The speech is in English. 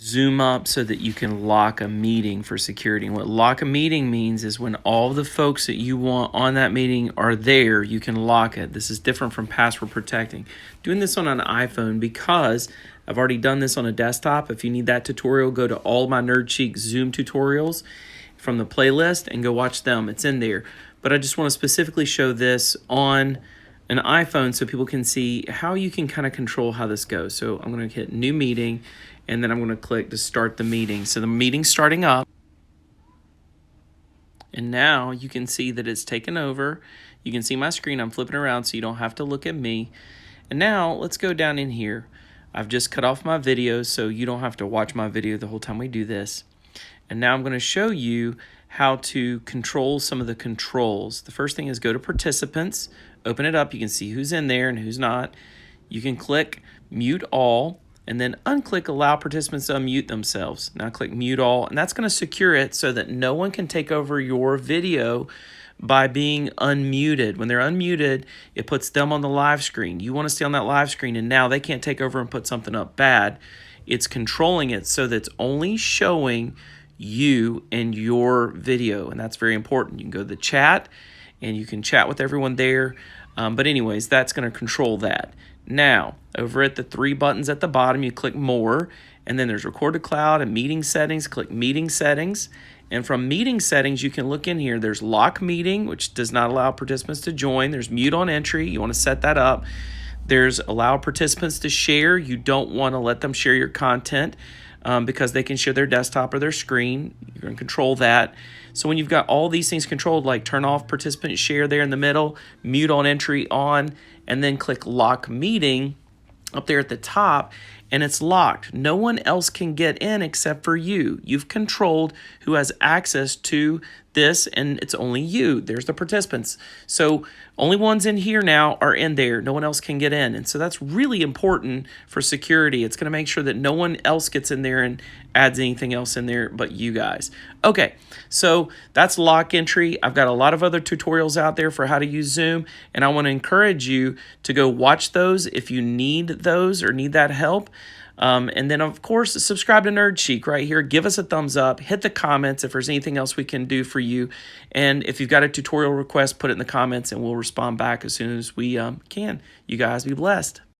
zoom up so that you can lock a meeting for security. And what lock a meeting means is when all the folks that you want on that meeting are there, you can lock it. This is different from password protecting. Doing this on an iPhone because I've already done this on a desktop. If you need that tutorial, go to all my Nerd Chic Zoom tutorials from the playlist and go watch them. It's in there. But I just want to specifically show this on an iPhone so people can see how you can kind of control how this goes. So I'm going to hit new meeting, and then I'm going to click to start the meeting. So the meeting's starting up. And now you can see that it's taken over. You can see my screen. I'm flipping around so you don't have to look at me. And now let's go down in here. I've just cut off my video so you don't have to watch my video the whole time we do this. And now I'm going to show you how to control some of the controls. The first thing is go to participants, open it up. You can see who's in there and who's not. You can click mute all and then unclick allow participants to unmute themselves. Now click mute all, and that's going to secure it so that no one can take over your video by being unmuted. When they're unmuted, it puts them on the live screen. You want to stay on that live screen, and now they can't take over and put something up bad. It's controlling it so that it's only showing you and your video, and that's very important. You can go to the chat and you can chat with everyone there, but anyways, that's going to control that. Now over at the three buttons at the bottom, you click more, and then there's record to cloud and meeting settings. Click meeting settings, and from meeting settings you can look in here. There's lock meeting, which does not allow participants to join. There's mute on entry. You want to set that up. There's allow participants to share. You don't want to let them share your content because they can share their desktop or their screen. You're going to control that. So when you've got all these things controlled, like turn off participant share there in the middle, mute on entry on, and then click lock meeting up there at the top, and it's locked. No one else can get in except for you. You've controlled who has access to this, and it's only you. There's the participants. So only ones in here now are in there. No one else can get in. And so that's really important for security. It's going to make sure that no one else gets in there and adds anything else in there but you guys. Okay, so that's lock entry. I've got a lot of other tutorials out there for how to use Zoom, and I want to encourage you to go watch those if you need those or need that help. And then, of course, subscribe to Nerd Chic right here. Give us a thumbs up. Hit the comments if there's anything else we can do for you. And if you've got a tutorial request, put it in the comments, and we'll respond back as soon as we can. You guys be blessed.